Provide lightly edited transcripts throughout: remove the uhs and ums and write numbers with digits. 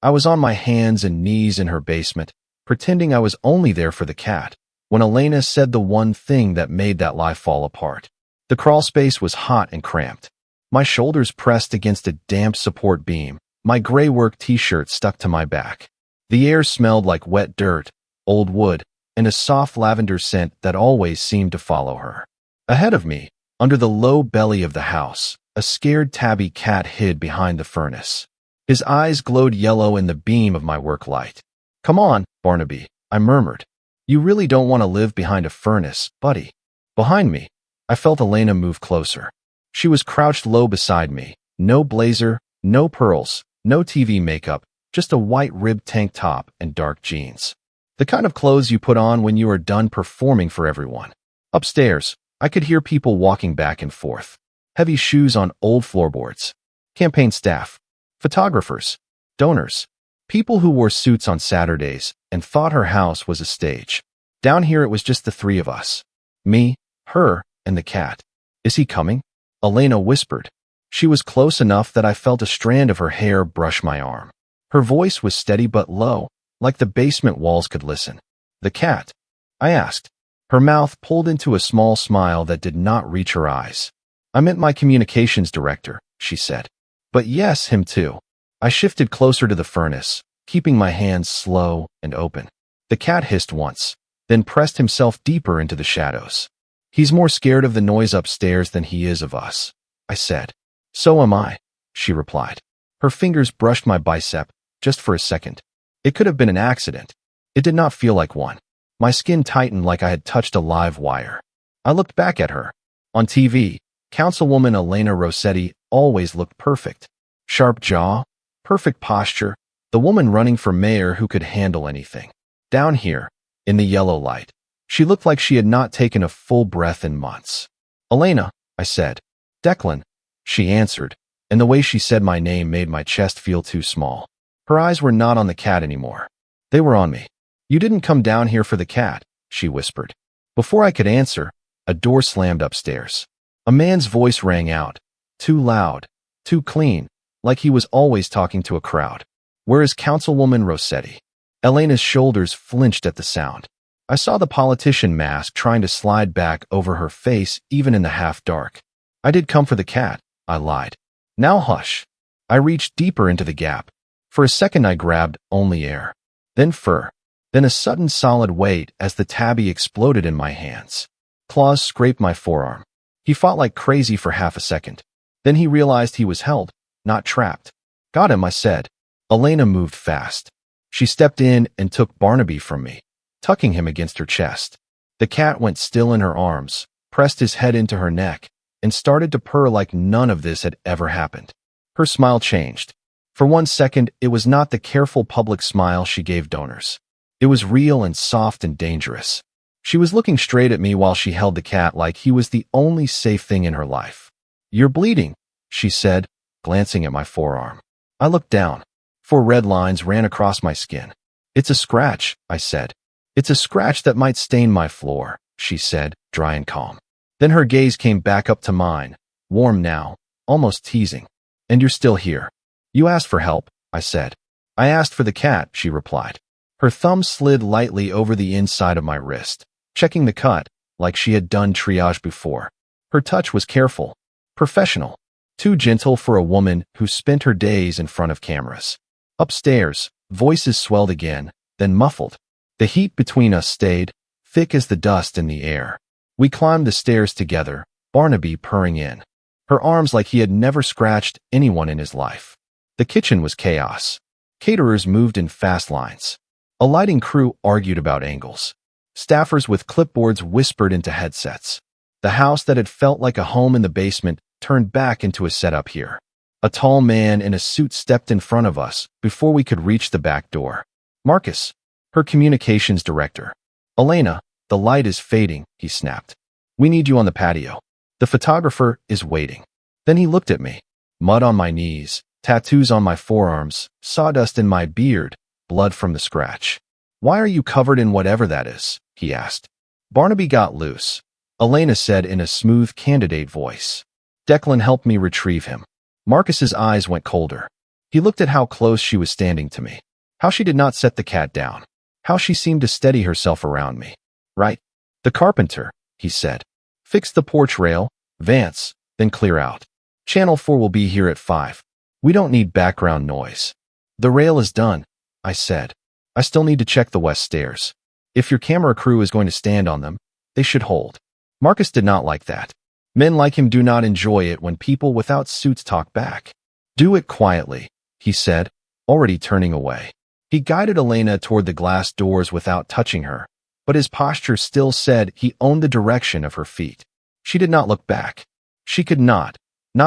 I was on my hands and knees in her basement, pretending I was only there for the cat, when Elena said the one thing that made that lie fall apart. The crawl space was hot and cramped. My shoulders pressed against a damp support beam, my gray work t-shirt stuck to my back. The air smelled like wet dirt, old wood, and a soft lavender scent that always seemed to follow her. Ahead of me, under the low belly of the house, a scared tabby cat hid behind the furnace. His eyes glowed yellow in the beam of my work light. "Come on, Barnaby," I murmured. "You really don't want to live behind a furnace, buddy." Behind me, I felt Elena move closer. She was crouched low beside me. No blazer, no pearls, no TV makeup, just a white ribbed tank top and dark jeans. The kind of clothes you put on when you are done performing for everyone. Upstairs, I could hear people walking back and forth. Heavy shoes on old floorboards. Campaign staff. Photographers. Donors. People who wore suits on Saturdays and thought her house was a stage. Down here it was just the three of us. Me, her, and the cat. "Is he coming?" Elena whispered. She was close enough that I felt a strand of her hair brush my arm. Her voice was steady but low, like the basement walls could listen. "The cat?" I asked. Her mouth pulled into a small smile that did not reach her eyes. "I meant my communications director," she said. "But yes, him too." I shifted closer to the furnace, keeping my hands slow and open. The cat hissed once, then pressed himself deeper into the shadows. "He's more scared of the noise upstairs than he is of us," I said. "So am I," she replied. Her fingers brushed my bicep, just for a second. It could have been an accident. It did not feel like one. My skin tightened like I had touched a live wire. I looked back at her. On TV, Councilwoman Elena Rossetti always looked perfect. Sharp jaw, perfect posture, the woman running for mayor who could handle anything. Down here, in the yellow light, she looked like she had not taken a full breath in months. "Elena," I said. "Declan," she answered, and the way she said my name made my chest feel too small. Her eyes were not on the cat anymore. They were on me. "You didn't come down here for the cat," she whispered. Before I could answer, a door slammed upstairs. A man's voice rang out, too loud, too clean, like he was always talking to a crowd. "Where is Councilwoman Rossetti?" Elena's shoulders flinched at the sound. I saw the politician mask trying to slide back over her face even in the half-dark. "I did come for the cat," I lied. "Now hush." I reached deeper into the gap. For a second I grabbed only air. Then fur. Then a sudden solid weight as the tabby exploded in my hands. Claws scraped my forearm. He fought like crazy for half a second. Then he realized he was held, not trapped. "Got him," I said. Elena moved fast. She stepped in and took Barnaby from me, tucking him against her chest. The cat went still in her arms, pressed his head into her neck, and started to purr like none of this had ever happened. Her smile changed. For one second, it was not the careful public smile she gave donors. It was real and soft and dangerous. She was looking straight at me while she held the cat like he was the only safe thing in her life. "You're bleeding," she said, glancing at my forearm. I looked down. 4 red lines ran across my skin. "It's a scratch," I said. "It's a scratch that might stain my floor," she said, dry and calm. Then her gaze came back up to mine, warm now, almost teasing. "And you're still here. You asked for help," I said. "I asked for the cat," she replied. Her thumb slid lightly over the inside of my wrist, checking the cut, like she had done triage before. Her touch was careful, professional, too gentle for a woman who spent her days in front of cameras. Upstairs, voices swelled again, then muffled. The heat between us stayed, thick as the dust in the air. We climbed the stairs together, Barnaby purring in. Her arms like he had never scratched anyone in his life. The kitchen was chaos. Caterers moved in fast lines. A lighting crew argued about angles. Staffers with clipboards whispered into headsets. The house that had felt like a home in the basement turned back into a setup here. A tall man in a suit stepped in front of us before we could reach the back door. "Marcus," her communications director. "Elena, the light is fading," he snapped. "We need you on the patio. The photographer is waiting." Then he looked at me. Mud on my knees, tattoos on my forearms, sawdust in my beard, blood from the scratch. "Why are you covered in whatever that is?" he asked. "Barnaby got loose," Elena said in a smooth candidate voice. "Declan helped me retrieve him." Marcus's eyes went colder. He looked at how close she was standing to me, how she did not set the cat down, how she seemed to steady herself around me. Right? The carpenter, he said. Fix the porch rail, Vance, then clear out. Channel 4 will be here at 5. We don't need background noise. The rail is done, I said. I still need to check the west stairs. If your camera crew is going to stand on them, they should hold. Marcus did not like that. Men like him do not enjoy it when people without suits talk back. Do it quietly, he said, already turning away. He guided Elena toward the glass doors without touching her, but his posture still said he owned the direction of her feet. She did not look back. She could not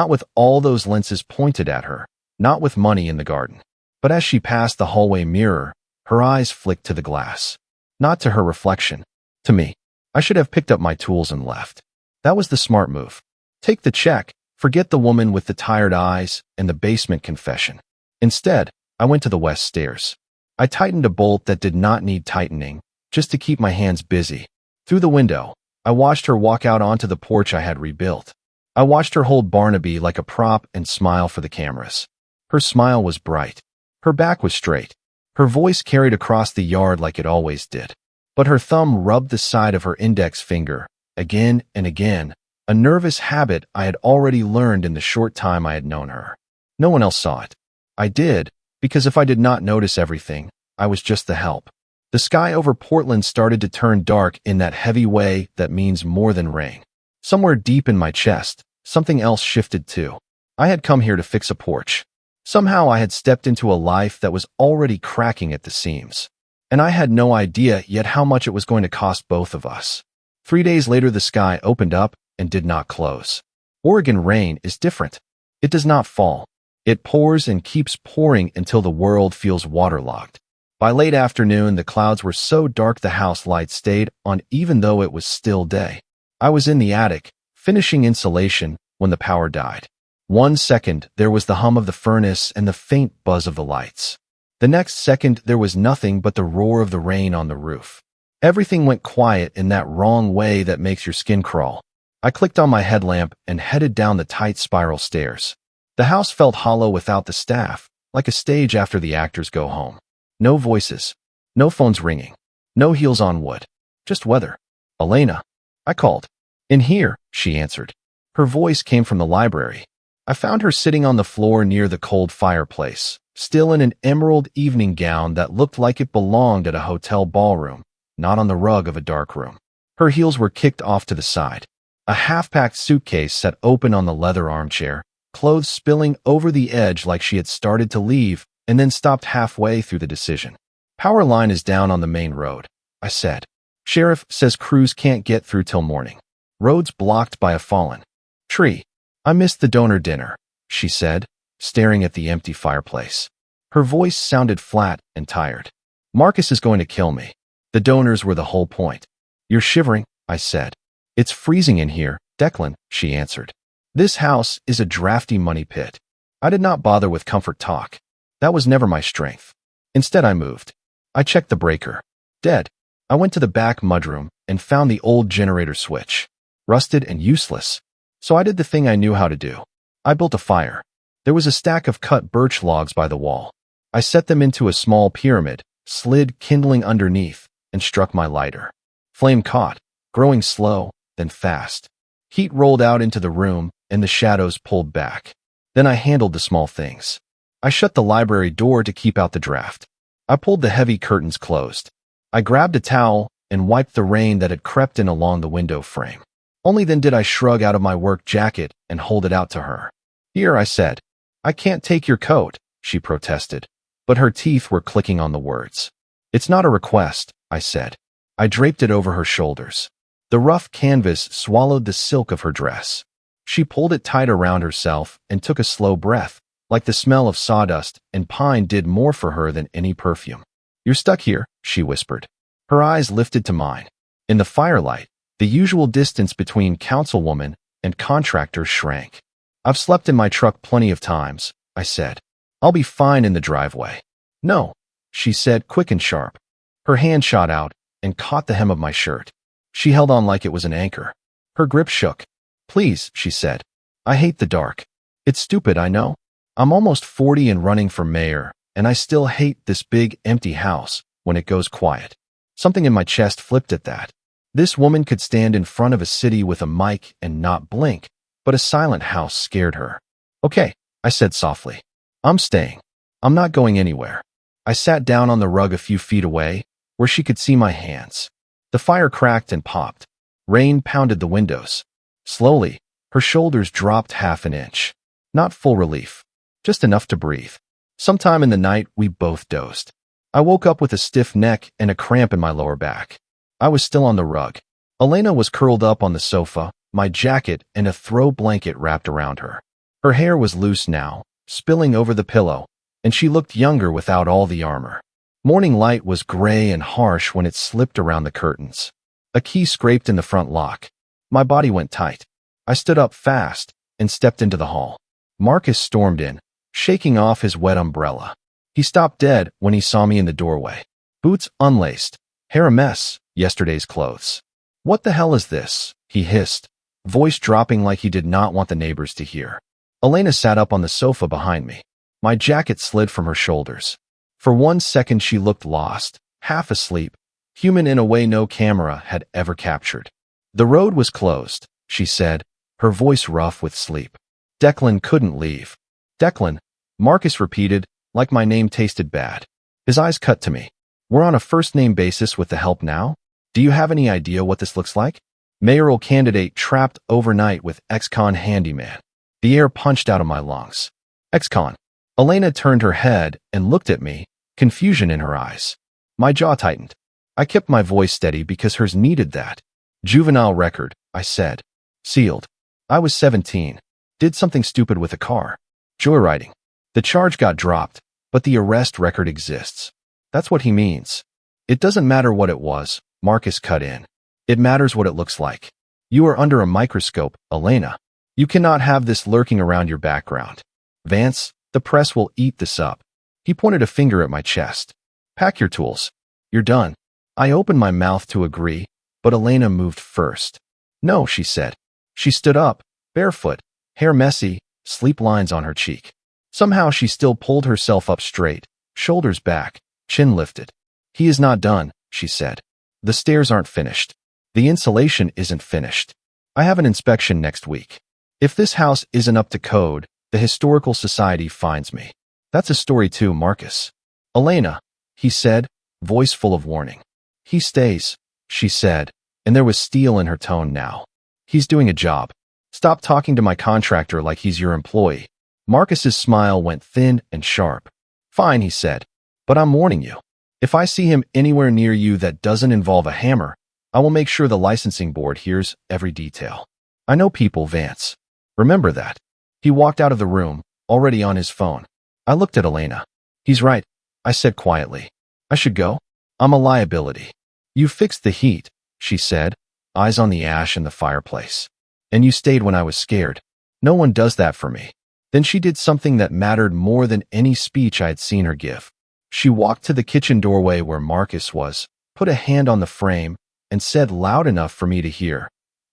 with all those lenses pointed at her, not with money in the garden. But as she passed the hallway mirror, her eyes flicked to the glass. Not to her reflection. To me. I should have picked up my tools and left. That was the smart move. Take the check, forget the woman with the tired eyes and the basement confession. Instead, I went to the west stairs. I tightened a bolt that did not need tightening, just to keep my hands busy. Through the window, I watched her walk out onto the porch I had rebuilt. I watched her hold Barnaby like a prop and smile for the cameras. Her smile was bright. Her back was straight. Her voice carried across the yard like it always did. But her thumb rubbed the side of her index finger, again and again, a nervous habit I had already learned in the short time I had known her. No one else saw it. I did, because if I did not notice everything, I was just the help. The sky over Portland started to turn dark in that heavy way that means more than rain. Somewhere deep in my chest, something else shifted too. I had come here to fix a porch. Somehow I had stepped into a life that was already cracking at the seams. And I had no idea yet how much it was going to cost both of us. 3 days later the sky opened up and did not close. Oregon rain is different. It does not fall. It pours and keeps pouring until the world feels waterlogged. By late afternoon, the clouds were so dark the house lights stayed on even though it was still day. I was in the attic, finishing insulation, when the power died. 1 second, there was the hum of the furnace and the faint buzz of the lights. The next second, there was nothing but the roar of the rain on the roof. Everything went quiet in that wrong way that makes your skin crawl. I clicked on my headlamp and headed down the tight spiral stairs. The house felt hollow without the staff, like a stage after the actors go home. No voices. No phones ringing. No heels on wood. Just weather. Elena. I called. In here, she answered. Her voice came from the library. I found her sitting on the floor near the cold fireplace, still in an emerald evening gown that looked like it belonged at a hotel ballroom, not on the rug of a dark room. Her heels were kicked off to the side. A half-packed suitcase sat open on the leather armchair, clothes spilling over the edge like she had started to leave and then stopped halfway through the decision. Power line is down on the main road, I said. Sheriff says crews can't get through till morning. Roads blocked by a fallen tree. I missed the donor dinner, she said, staring at the empty fireplace. Her voice sounded flat and tired. Marcus is going to kill me. The donors were the whole point. You're shivering, I said. It's freezing in here, Declan, she answered. This house is a drafty money pit. I did not bother with comfort talk. That was never my strength. Instead, I moved. I checked the breaker. Dead. I went to the back mudroom and found the old generator switch. Rusted and useless. So I did the thing I knew how to do. I built a fire. There was a stack of cut birch logs by the wall. I set them into a small pyramid, slid kindling underneath, and struck my lighter. Flame caught, growing slow, then fast. Heat rolled out into the room, and the shadows pulled back. Then I handled the small things. I shut the library door to keep out the draft. I pulled the heavy curtains closed. I grabbed a towel and wiped the rain that had crept in along the window frame. Only then did I shrug out of my work jacket and hold it out to her. Here, I said. I can't take your coat, she protested, but her teeth were clicking on the words. It's not a request, I said. I draped it over her shoulders. The rough canvas swallowed the silk of her dress. She pulled it tight around herself and took a slow breath, like the smell of sawdust and pine did more for her than any perfume. You're stuck here, she whispered. Her eyes lifted to mine. In the firelight, the usual distance between councilwoman and contractor shrank. I've slept in my truck plenty of times, I said. I'll be fine in the driveway. No, she said, quick and sharp. Her hand shot out and caught the hem of my shirt. She held on like it was an anchor. Her grip shook. Please, she said. I hate the dark. It's stupid, I know. I'm almost 40 and running for mayor, and I still hate this big, empty house when it goes quiet. Something in my chest flipped at that. This woman could stand in front of a city with a mic and not blink, but a silent house scared her. Okay, I said softly. I'm staying. I'm not going anywhere. I sat down on the rug a few feet away, where she could see my hands. The fire cracked and popped. Rain pounded the windows. Slowly, her shoulders dropped half an inch. Not full relief, just enough to breathe. Sometime in the night, we both dozed. I woke up with a stiff neck and a cramp in my lower back. I was still on the rug. Elena was curled up on the sofa, my jacket and a throw blanket wrapped around her. Her hair was loose now, spilling over the pillow, and she looked younger without all the armor. Morning light was gray and harsh when it slipped around the curtains. A key scraped in the front lock. My body went tight. I stood up fast and stepped into the hall. Marcus stormed in, shaking off his wet umbrella. He stopped dead when he saw me in the doorway. Boots unlaced, hair a mess, yesterday's clothes. What the hell is this? He hissed, voice dropping like he did not want the neighbors to hear. Elena sat up on the sofa behind me. My jacket slid from her shoulders. For 1 second she looked lost, half asleep, human in a way no camera had ever captured. The road was closed, she said, her voice rough with sleep. Declan couldn't leave. Declan, Marcus repeated, like my name tasted bad. His eyes cut to me. We're on a first-name basis with the help now? Do you have any idea what this looks like? Mayoral candidate trapped overnight with ex-con handyman. The air punched out of my lungs. Ex-con. Elena turned her head and looked at me, confusion in her eyes. My jaw tightened. I kept my voice steady because hers needed that. Juvenile record, I said. Sealed. I was 17. Did something stupid with a car. Joyriding. The charge got dropped, but the arrest record exists. That's what he means. It doesn't matter what it was, Marcus cut in. It matters what it looks like. You are under a microscope, Elena. You cannot have this lurking around your background. Vance, the press will eat this up. He pointed a finger at my chest. Pack your tools. You're done. I opened my mouth to agree, but Elena moved first. No, she said. She stood up, barefoot, hair messy, sleep lines on her cheek. Somehow she still pulled herself up straight, shoulders back, chin lifted. He is not done, she said. The stairs aren't finished. The insulation isn't finished. I have an inspection next week. If this house isn't up to code, the Historical Society finds me. That's a story too, Marcus. Elena, he said, voice full of warning. He stays, she said, and there was steel in her tone now. He's doing a job. Stop talking to my contractor like he's your employee. Marcus's smile went thin and sharp. Fine, he said, but I'm warning you. If I see him anywhere near you that doesn't involve a hammer, I will make sure the licensing board hears every detail. I know people, Vance. Remember that. He walked out of the room, already on his phone. I looked at Elena. He's right, I said quietly. I should go. I'm a liability. You fixed the heat, she said, eyes on the ash in the fireplace. And you stayed when I was scared. No one does that for me. Then she did something that mattered more than any speech I had seen her give. She walked to the kitchen doorway where Marcus was, put a hand on the frame, and said loud enough for me to hear,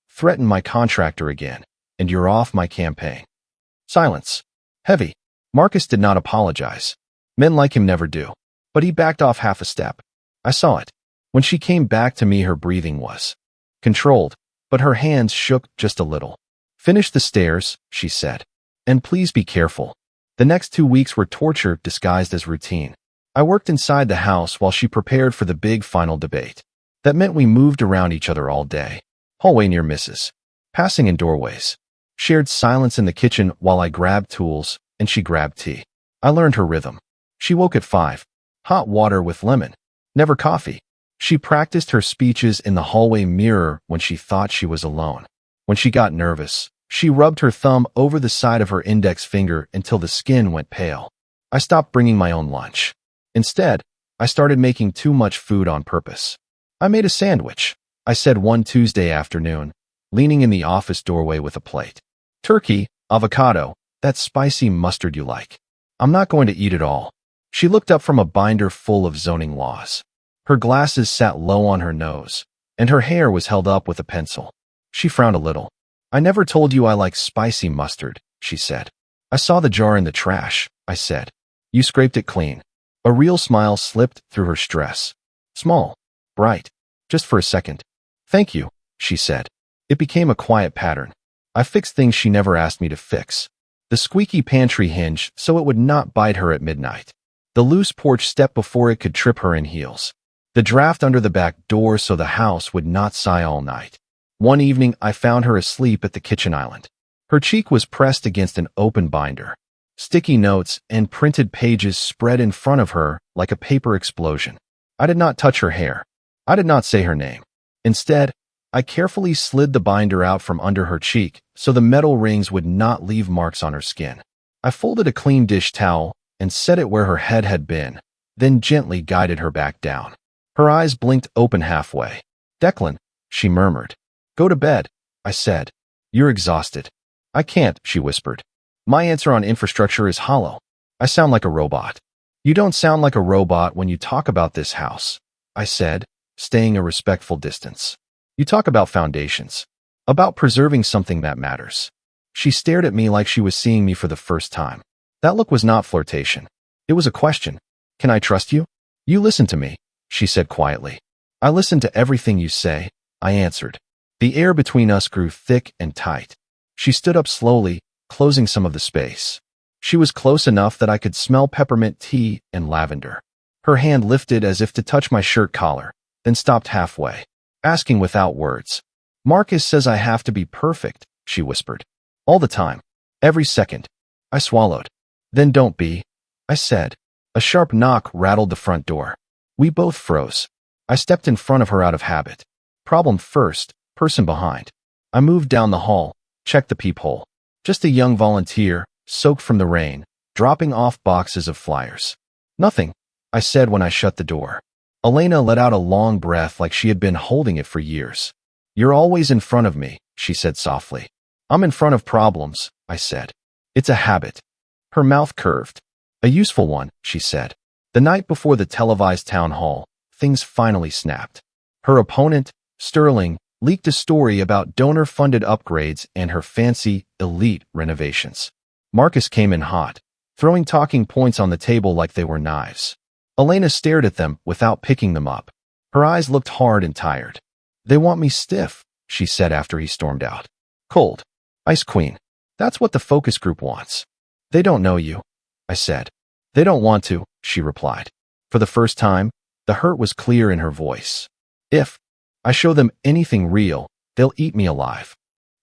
"Threaten my contractor again, and you're off my campaign." Silence. Heavy. Marcus did not apologize. Men like him never do. But he backed off half a step. I saw it. When she came back to me, her breathing was controlled, but her hands shook just a little. Finish the stairs, she said. And please be careful. The next 2 weeks were torture disguised as routine. I worked inside the house while she prepared for the big final debate. That meant we moved around each other all day. Hallway near Mrs. Passing in doorways. Shared silence in the kitchen while I grabbed tools and she grabbed tea. I learned her rhythm. She woke at 5. Hot water with lemon. Never coffee. She practiced her speeches in the hallway mirror when she thought she was alone. When she got nervous, she rubbed her thumb over the side of her index finger until the skin went pale. I stopped bringing my own lunch. Instead, I started making too much food on purpose. I made a sandwich, I said one Tuesday afternoon, leaning in the office doorway with a plate. Turkey, avocado, that spicy mustard you like. I'm not going to eat it all. She looked up from a binder full of zoning laws. Her glasses sat low on her nose, and her hair was held up with a pencil. She frowned a little. I never told you I like spicy mustard, she said. I saw the jar in the trash, I said. You scraped it clean. A real smile slipped through her stress. Small, bright, just for a second. Thank you, she said. It became a quiet pattern. I fixed things she never asked me to fix. The squeaky pantry hinge so it would not bite her at midnight. The loose porch step before it could trip her in heels. The draft under the back door so the house would not sigh all night. One evening, I found her asleep at the kitchen island. Her cheek was pressed against an open binder. Sticky notes and printed pages spread in front of her like a paper explosion. I did not touch her hair. I did not say her name. Instead, I carefully slid the binder out from under her cheek so the metal rings would not leave marks on her skin. I folded a clean dish towel and set it where her head had been, then gently guided her back down. Her eyes blinked open halfway. Declan, she murmured. Go to bed, I said. You're exhausted. I can't, she whispered. My answer on infrastructure is hollow. I sound like a robot. You don't sound like a robot when you talk about this house, I said, staying a respectful distance. You talk about foundations, about preserving something that matters. She stared at me like she was seeing me for the first time. That look was not flirtation. It was a question. Can I trust you? You listen to me, she said quietly. I listen to everything you say, I answered. The air between us grew thick and tight. She stood up slowly, closing some of the space. She was close enough that I could smell peppermint tea and lavender. Her hand lifted as if to touch my shirt collar, then stopped halfway, asking without words. Marcus says I have to be perfect, she whispered. All the time. Every second. I swallowed. Then don't be, I said. A sharp knock rattled the front door. We both froze. I stepped in front of her out of habit. Problem first, person behind. I moved down the hall, checked the peephole. Just a young volunteer, soaked from the rain, dropping off boxes of flyers. Nothing, I said when I shut the door. Elena let out a long breath like she had been holding it for years. You're always in front of me, she said softly. I'm in front of problems, I said. It's a habit. Her mouth curved. A useful one, she said. The night before the televised town hall, things finally snapped. Her opponent, Sterling, leaked a story about donor-funded upgrades and her fancy, elite renovations. Marcus came in hot, throwing talking points on the table like they were knives. Elena stared at them without picking them up. Her eyes looked hard and tired. They want me stiff, she said after he stormed out. Cold. Ice Queen. That's what the focus group wants. They don't know you, I said. They don't want to, she replied. For the first time, the hurt was clear in her voice. If I show them anything real, they'll eat me alive.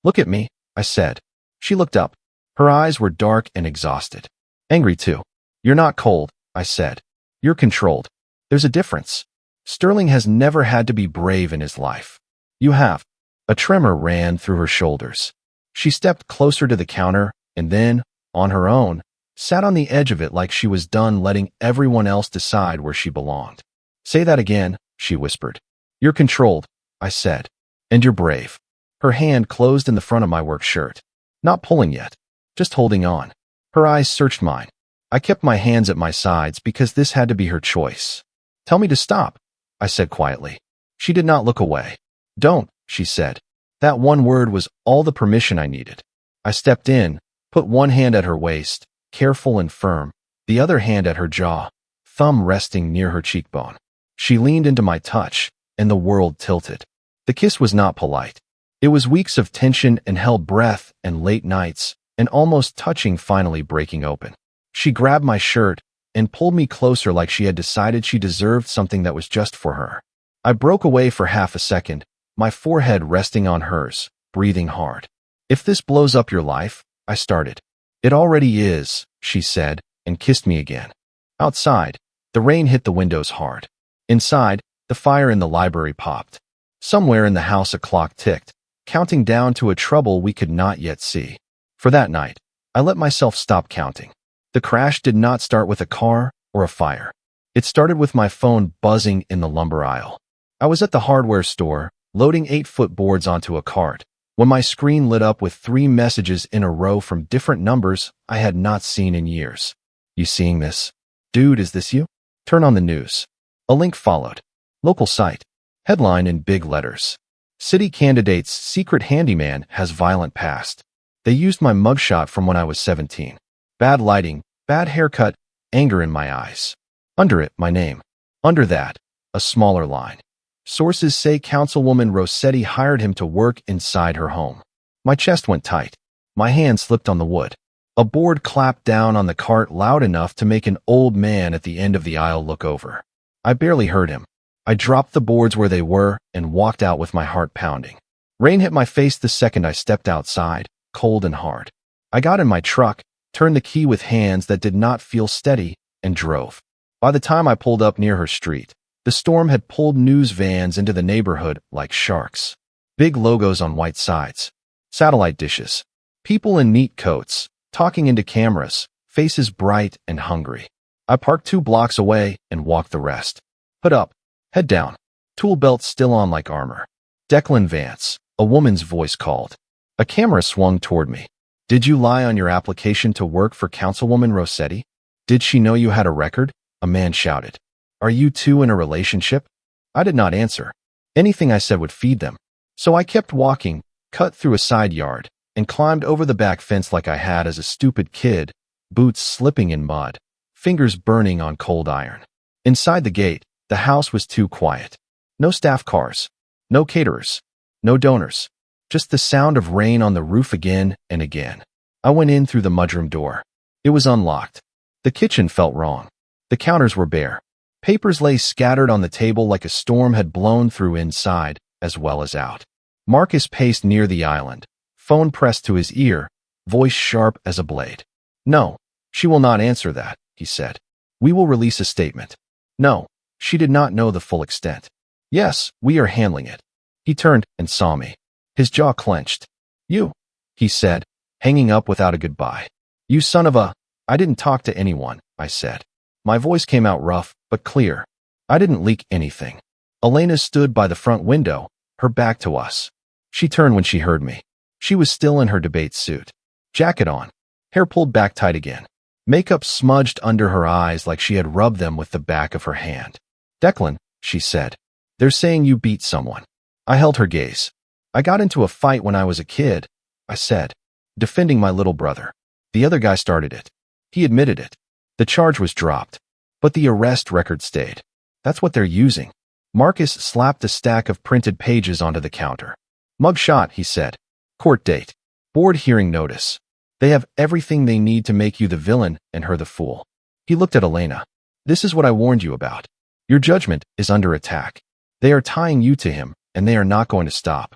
Look at me, I said. She looked up. Her eyes were dark and exhausted. Angry too. You're not cold, I said. You're controlled. There's a difference. Sterling has never had to be brave in his life. You have. A tremor ran through her shoulders. She stepped closer to the counter and then, on her own, sat on the edge of it like she was done letting everyone else decide where she belonged. Say that again, she whispered. You're controlled, I said. And you're brave. Her hand closed in the front of my work shirt. Not pulling yet. Just holding on. Her eyes searched mine. I kept my hands at my sides because this had to be her choice. Tell me to stop, I said quietly. She did not look away. Don't, she said. That one word was all the permission I needed. I stepped in, put one hand at her waist, careful and firm, the other hand at her jaw, thumb resting near her cheekbone. She leaned into my touch, and the world tilted. The kiss was not polite. It was weeks of tension and held breath and late nights, and almost touching finally breaking open. She grabbed my shirt and pulled me closer like she had decided she deserved something that was just for her. I broke away for half a second, my forehead resting on hers, breathing hard. If this blows up your life, I started. It already is, she said, and kissed me again. Outside, the rain hit the windows hard. Inside, the fire in the library popped. Somewhere in the house a clock ticked, counting down to a trouble we could not yet see. For that night, I let myself stop counting. The crash did not start with a car or a fire. It started with my phone buzzing in the lumber aisle. I was at the hardware store, loading 8-foot boards onto a cart, when my screen lit up with 3 messages in a row from different numbers I had not seen in years. You seeing this? Dude, is this you? Turn on the news. A link followed. Local site. Headline in big letters. City candidate's secret handyman has violent past. They used my mugshot from when I was 17. Bad lighting, bad haircut, anger in my eyes. Under it, my name. Under that, a smaller line. Sources say Councilwoman Rossetti hired him to work inside her home. My chest went tight. My hand slipped on the wood. A board clapped down on the cart loud enough to make an old man at the end of the aisle look over. I barely heard him. I dropped the boards where they were and walked out with my heart pounding. Rain hit my face the second I stepped outside, cold and hard. I got in my truck, turned the key with hands that did not feel steady, and drove. By the time I pulled up near her street, the storm had pulled news vans into the neighborhood like sharks. Big logos on white sides. Satellite dishes. People in neat coats, talking into cameras, faces bright and hungry. I parked 2 blocks away and walked the rest. Hood up, head down, tool belt still on like armor. Declan Vance, a woman's voice called. A camera swung toward me. Did you lie on your application to work for Councilwoman Rossetti? Did she know you had a record? A man shouted. Are you two in a relationship? I did not answer. Anything I said would feed them. So I kept walking, cut through a side yard, and climbed over the back fence like I had as a stupid kid, boots slipping in mud, fingers burning on cold iron. Inside the gate, the house was too quiet. No staff cars, no caterers, no donors, just the sound of rain on the roof again and again. I went in through the mudroom door. It was unlocked. The kitchen felt wrong. The counters were bare. Papers lay scattered on the table like a storm had blown through inside as well as out. Marcus paced near the island, phone pressed to his ear, voice sharp as a blade. No, she will not answer that, he said. We will release a statement. No, she did not know the full extent. Yes, we are handling it. He turned and saw me. His jaw clenched. You, he said, hanging up without a goodbye. You son of a... I didn't talk to anyone, I said. My voice came out rough, but clear. I didn't leak anything. Elena stood by the front window, her back to us. She turned when she heard me. She was still in her debate suit. Jacket on. Hair pulled back tight again. Makeup smudged under her eyes like she had rubbed them with the back of her hand. Declan, she said. They're saying you beat someone. I held her gaze. I got into a fight when I was a kid, I said, defending my little brother. The other guy started it. He admitted it. The charge was dropped, but the arrest record stayed. That's what they're using. Marcus slapped a stack of printed pages onto the counter. Mugshot, he said. Court date. Board hearing notice. They have everything they need to make you the villain and her the fool. He looked at Elena. This is what I warned you about. Your judgment is under attack. They are tying you to him, and they are not going to stop.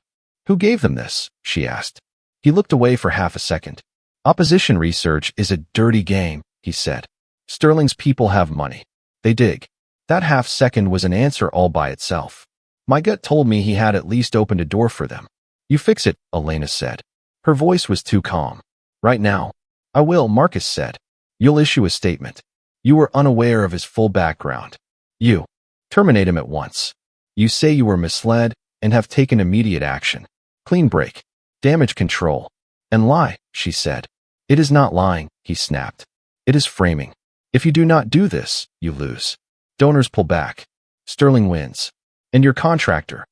Who gave them this? She asked. He looked away for half a second. Opposition research is a dirty game, he said. Sterling's people have money. They dig. That half second was an answer all by itself. My gut told me he had at least opened a door for them. You fix it, Elena said. Her voice was too calm. Right now. I will, Marcus said. You'll issue a statement. You were unaware of his full background. You. Terminate him at once. You say you were misled and have taken immediate action. Clean break. Damage control. And lie, she said. It is not lying, he snapped. It is framing. If you do not do this, you lose. Donors pull back. Sterling wins. And your contractor.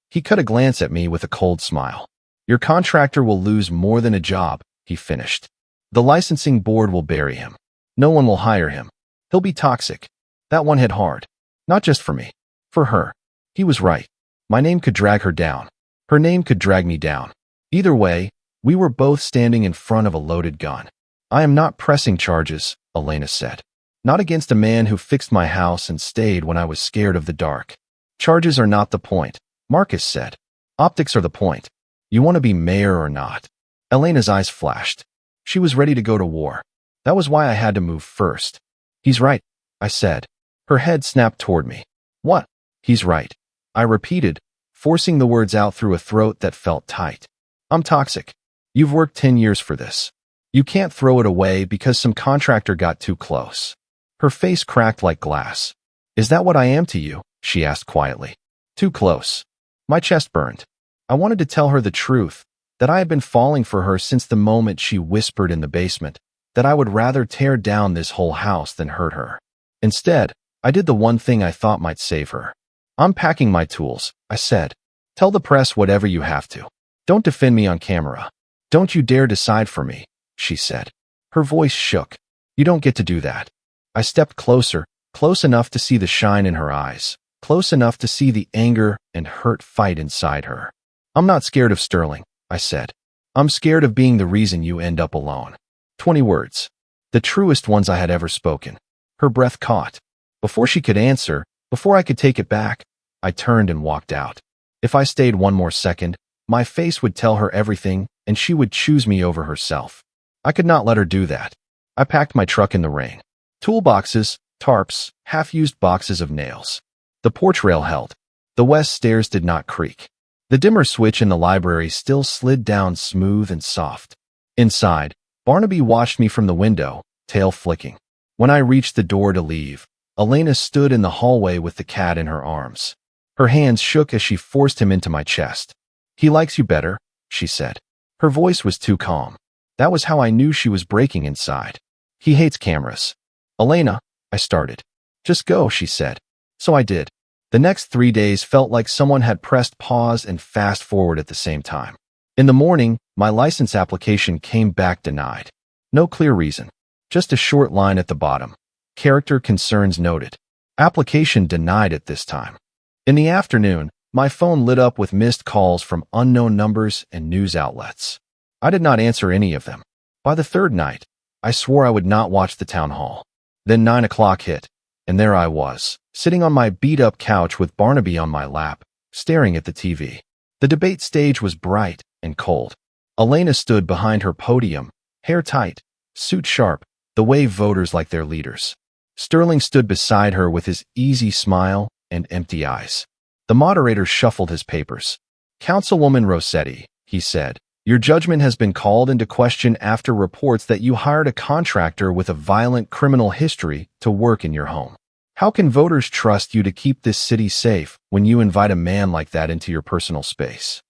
He cut a glance at me with a cold smile. Your contractor will lose more than a job, he finished. The licensing board will bury him. No one will hire him. He'll be toxic. That one hit hard. Not just for me. For her. He was right. My name could drag her down. Her name could drag me down. Either way, we were both standing in front of a loaded gun. I am not pressing charges, Elena said. Not against a man who fixed my house and stayed when I was scared of the dark. Charges are not the point, Marcus said. Optics are the point. You want to be mayor or not. Elena's eyes flashed. She was ready to go to war. That was why I had to move first. He's right, I said. Her head snapped toward me. What? He's right. I repeated, forcing the words out through a throat that felt tight. I'm toxic. You've worked 10 years for this. You can't throw it away because some contractor got too close. Her face cracked like glass. Is that what I am to you? She asked quietly. Too close. My chest burned. I wanted to tell her the truth, that I had been falling for her since the moment she whispered in the basement, that I would rather tear down this whole house than hurt her. Instead, I did the one thing I thought might save her. I'm packing my tools, I said. Tell the press whatever you have to. Don't defend me on camera. Don't you dare decide for me, she said. Her voice shook. You don't get to do that. I stepped closer, close enough to see the shine in her eyes, close enough to see the anger and hurt fight inside her. I'm not scared of Sterling, I said. I'm scared of being the reason you end up alone. 20 words. The truest ones I had ever spoken. Her breath caught. Before she could answer, before I could take it back, I turned and walked out. If I stayed one more second, my face would tell her everything, and she would choose me over herself. I could not let her do that. I packed my truck in the rain. Toolboxes, tarps, half-used boxes of nails. The porch rail held. The west stairs did not creak. The dimmer switch in the library still slid down smooth and soft. Inside, Barnaby watched me from the window, tail flicking. When I reached the door to leave, Elena stood in the hallway with the cat in her arms. Her hands shook as she forced him into my chest. He likes you better, she said. Her voice was too calm. That was how I knew she was breaking inside. He hates cameras. Elena, I started. Just go, she said. So I did. The next 3 days felt like someone had pressed pause and fast forward at the same time. In the morning, my license application came back denied. No clear reason. Just a short line at the bottom. Character concerns noted. Application denied at this time. In the afternoon, my phone lit up with missed calls from unknown numbers and news outlets. I did not answer any of them. By the third night, I swore I would not watch the town hall. Then 9 o'clock hit, and there I was, sitting on my beat-up couch with Barnaby on my lap, staring at the TV. The debate stage was bright and cold. Elena stood behind her podium, hair tight, suit sharp, the way voters like their leaders. Sterling stood beside her with his easy smile and empty eyes. The moderator shuffled his papers. Councilwoman Rossetti, he said, your judgment has been called into question after reports that you hired a contractor with a violent criminal history to work in your home. How can voters trust you to keep this city safe when you invite a man like that into your personal space?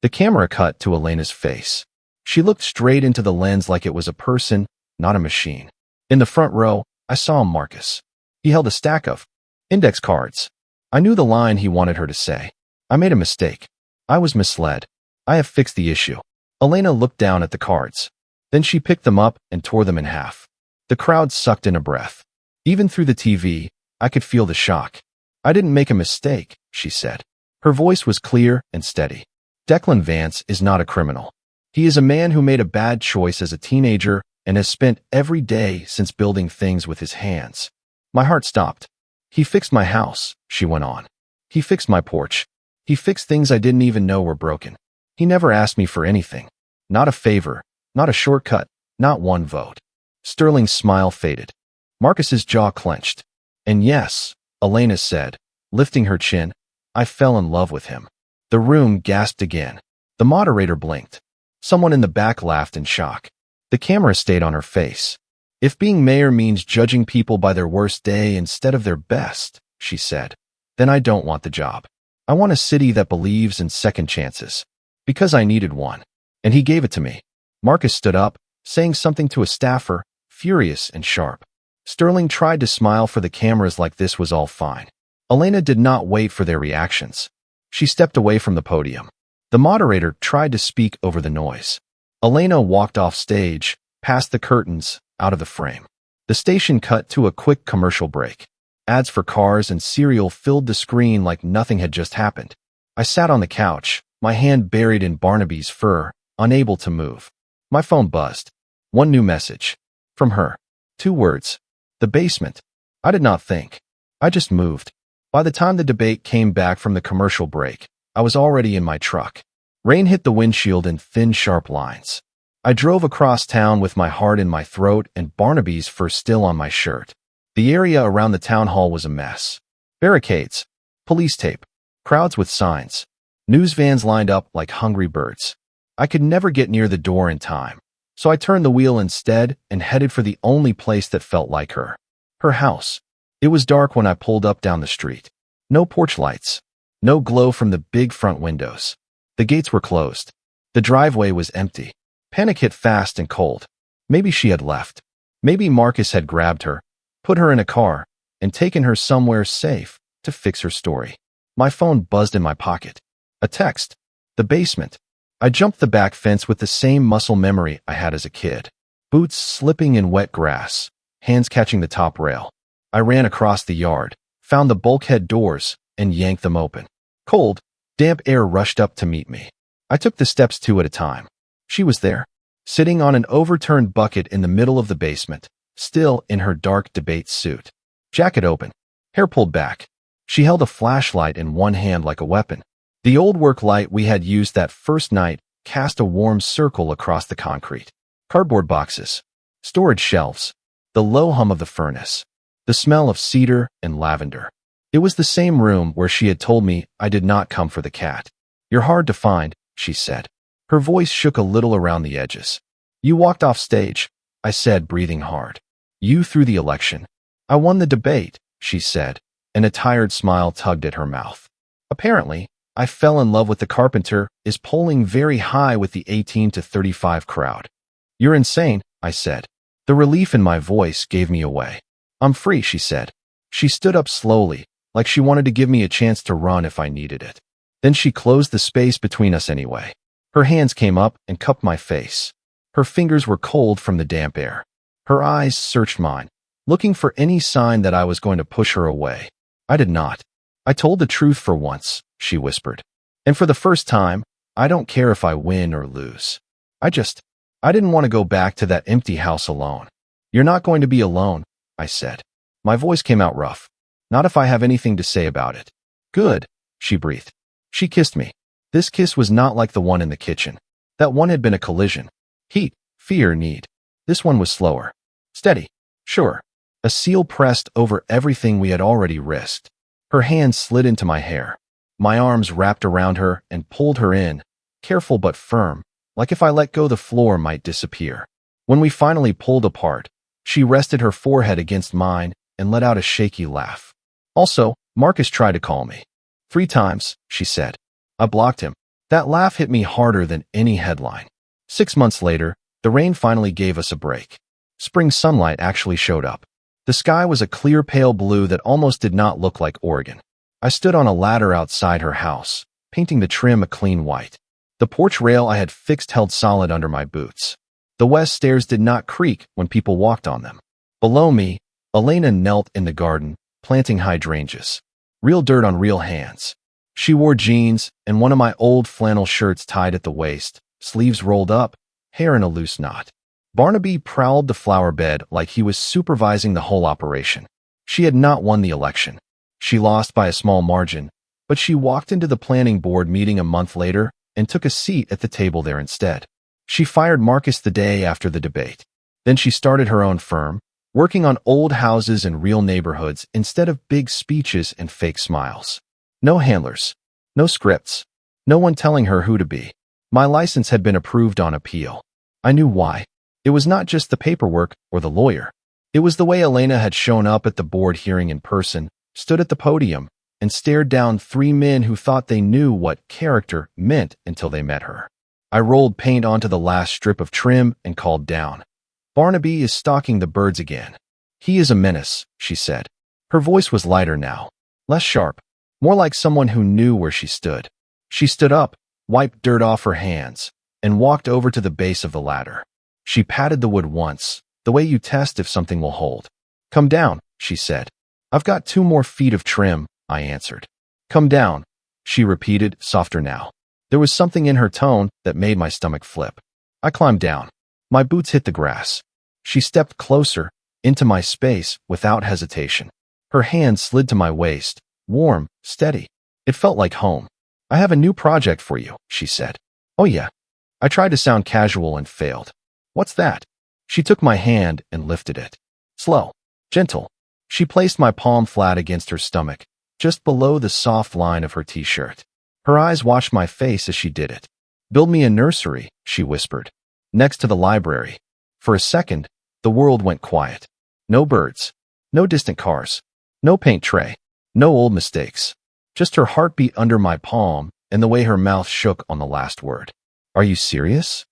The camera cut to Elena's face. She looked straight into the lens like it was a person, not a machine. In the front row, I saw Marcus. He held a stack of index cards. I knew the line he wanted her to say. I made a mistake. I was misled. I have fixed the issue. Elena looked down at the cards. Then she picked them up and tore them in half. The crowd sucked in a breath. Even through the TV, I could feel the shock. I didn't make a mistake, she said. Her voice was clear and steady. Declan Vance is not a criminal. He is a man who made a bad choice as a teenager and has spent every day since building things with his hands. My heart stopped. He fixed my house, she went on. He fixed my porch. He fixed things I didn't even know were broken. He never asked me for anything. Not a favor, not a shortcut, not one vote. Sterling's smile faded. Marcus's jaw clenched. And yes, Elena said, lifting her chin, I fell in love with him. The room gasped again. The moderator blinked. Someone in the back laughed in shock. The camera stayed on her face. If being mayor means judging people by their worst day instead of their best, she said, then I don't want the job. I want a city that believes in second chances. Because I needed one. And he gave it to me. Marcus stood up, saying something to a staffer, furious and sharp. Sterling tried to smile for the cameras like this was all fine. Elena did not wait for their reactions. She stepped away from the podium. The moderator tried to speak over the noise. Elena walked off stage, past the curtains, out of the frame. The station cut to a quick commercial break. Ads for cars and cereal filled the screen like nothing had just happened. I sat on the couch, my hand buried in Barnaby's fur, unable to move. My phone buzzed. One new message. From her. 2 words. The basement. I did not think. I just moved. By the time the debate came back from the commercial break, I was already in my truck. Rain hit the windshield in thin, sharp lines. I drove across town with my heart in my throat and Barnaby's fur still on my shirt. The area around the town hall was a mess. Barricades. Police tape. Crowds with signs. News vans lined up like hungry birds. I could never get near the door in time, so I turned the wheel instead and headed for the only place that felt like her. Her house. It was dark when I pulled up down the street. No porch lights. No glow from the big front windows. The gates were closed. The driveway was empty. Panic hit fast and cold. Maybe she had left. Maybe Marcus had grabbed her, put her in a car, and taken her somewhere safe to fix her story. My phone buzzed in my pocket. A text. The basement. I jumped the back fence with the same muscle memory I had as a kid. Boots slipping in wet grass. hands catching the top rail. I ran across the yard, found the bulkhead doors, and yanked them open. Cold, damp air rushed up to meet me. I took the steps 2 at a time. She was there, sitting on an overturned bucket in the middle of the basement, still in her dark debate suit. Jacket open, hair pulled back. She held a flashlight in one hand like a weapon. The old work light we had used that first night cast a warm circle across the concrete. Cardboard boxes, storage shelves, the low hum of the furnace, the smell of cedar and lavender. It was the same room where she had told me I did not come for the cat. "You're hard to find," she said. Her voice shook a little around the edges. "You walked off stage," I said, breathing hard. "You threw the election." "I won the debate," she said, and a tired smile tugged at her mouth. "Apparently, I fell in love with the carpenter is polling very high with the 18 to 35 crowd." "You're insane," I said. The relief in my voice gave me away. "I'm free," she said. She stood up slowly, like she wanted to give me a chance to run if I needed it. Then she closed the space between us anyway. Her hands came up and cupped my face. Her fingers were cold from the damp air. Her eyes searched mine, looking for any sign that I was going to push her away. I did not. "I told the truth for once," she whispered. "And for the first time, I don't care if I win or lose. I didn't want to go back to that empty house alone." "You're not going to be alone," I said. My voice came out rough. "Not if I have anything to say about it." "Good," she breathed. She kissed me. This kiss was not like the one in the kitchen. That one had been a collision. Heat, fear, need. This one was slower. Steady. Sure. A seal pressed over everything we had already risked. Her hands slid into my hair. My arms wrapped around her and pulled her in, careful but firm, like if I let go the floor might disappear. When we finally pulled apart, she rested her forehead against mine and let out a shaky laugh. "Also, Marcus tried to call me. 3 times, she said. I blocked him. That laugh hit me harder than any headline. 6 months later, the rain finally gave us a break. Spring sunlight actually showed up. The sky was a clear pale blue that almost did not look like Oregon. I stood on a ladder outside her house, painting the trim a clean white. The porch rail I had fixed held solid under my boots. The west stairs did not creak when people walked on them. Below me, Elena knelt in the garden, planting hydrangeas. Real dirt on real hands. She wore jeans and one of my old flannel shirts tied at the waist, sleeves rolled up, hair in a loose knot. Barnaby prowled the flower bed like he was supervising the whole operation. She had not won the election. She lost by a small margin, but she walked into the planning board meeting a month later and took a seat at the table there instead. She fired Marcus the day after the debate. Then she started her own firm, working on old houses in real neighborhoods instead of big speeches and fake smiles. No handlers, no scripts, no one telling her who to be. My license had been approved on appeal. I knew why. It was not just the paperwork or the lawyer. It was the way Elena had shown up at the board hearing in person, stood at the podium, and stared down 3 men who thought they knew what character meant until they met her. I rolled paint onto the last strip of trim and called down. "Barnaby is stalking the birds again. He is a menace," she said. Her voice was lighter now, less sharp, more like someone who knew where she stood. She stood up, wiped dirt off her hands, and walked over to the base of the ladder. She patted the wood once, the way you test if something will hold. "Come down," she said. "I've got 2 more feet of trim," I answered. "Come down," she repeated, softer now. There was something in her tone that made my stomach flip. I climbed down. My boots hit the grass. She stepped closer, into my space, without hesitation. Her hand slid to my waist, warm, steady. It felt like home. "I have a new project for you," she said. "Oh yeah." I tried to sound casual and failed. "What's that?" She took my hand and lifted it. Slow, gentle. She placed my palm flat against her stomach, just below the soft line of her t-shirt. Her eyes watched my face as she did it. "Build me a nursery," she whispered, "next to the library." For a second, the world went quiet. No birds, no distant cars, no paint tray, no old mistakes. Just her heartbeat under my palm and the way her mouth shook on the last word. "Are you serious?"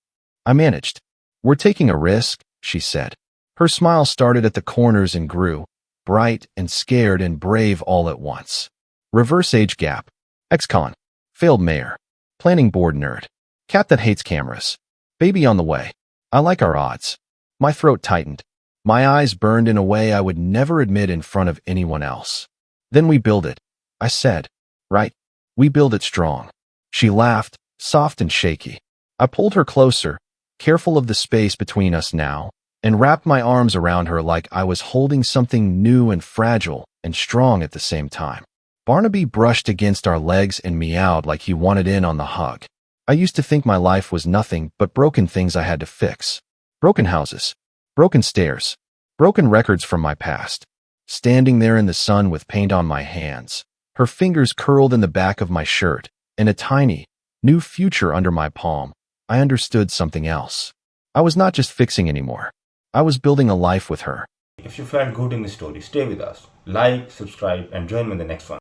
I managed. "We're taking a risk," she said. Her smile started at the corners and grew, bright and scared and brave all at once. Reverse age gap. Ex-con. Failed mayor. Planning board nerd. Cat that hates cameras. Baby on the way. I like our odds. My throat tightened. My eyes burned in a way I would never admit in front of anyone else. Then we build it, I said. Right? We build it strong. She laughed, soft and shaky. I pulled her closer, careful of the space between us now, and wrapped my arms around her like I was holding something new and fragile and strong at the same time. Barnaby brushed against our legs and meowed like he wanted in on the hug. I used to think my life was nothing but broken things I had to fix. Broken houses, broken stairs, broken records from my past. Standing there in the sun with paint on my hands, her fingers curled in the back of my shirt, and a tiny, new future under my palm, I understood something else. I was not just fixing anymore. I was building a life with her. If you felt good in the story, stay with us. Like, subscribe, and join me in the next one.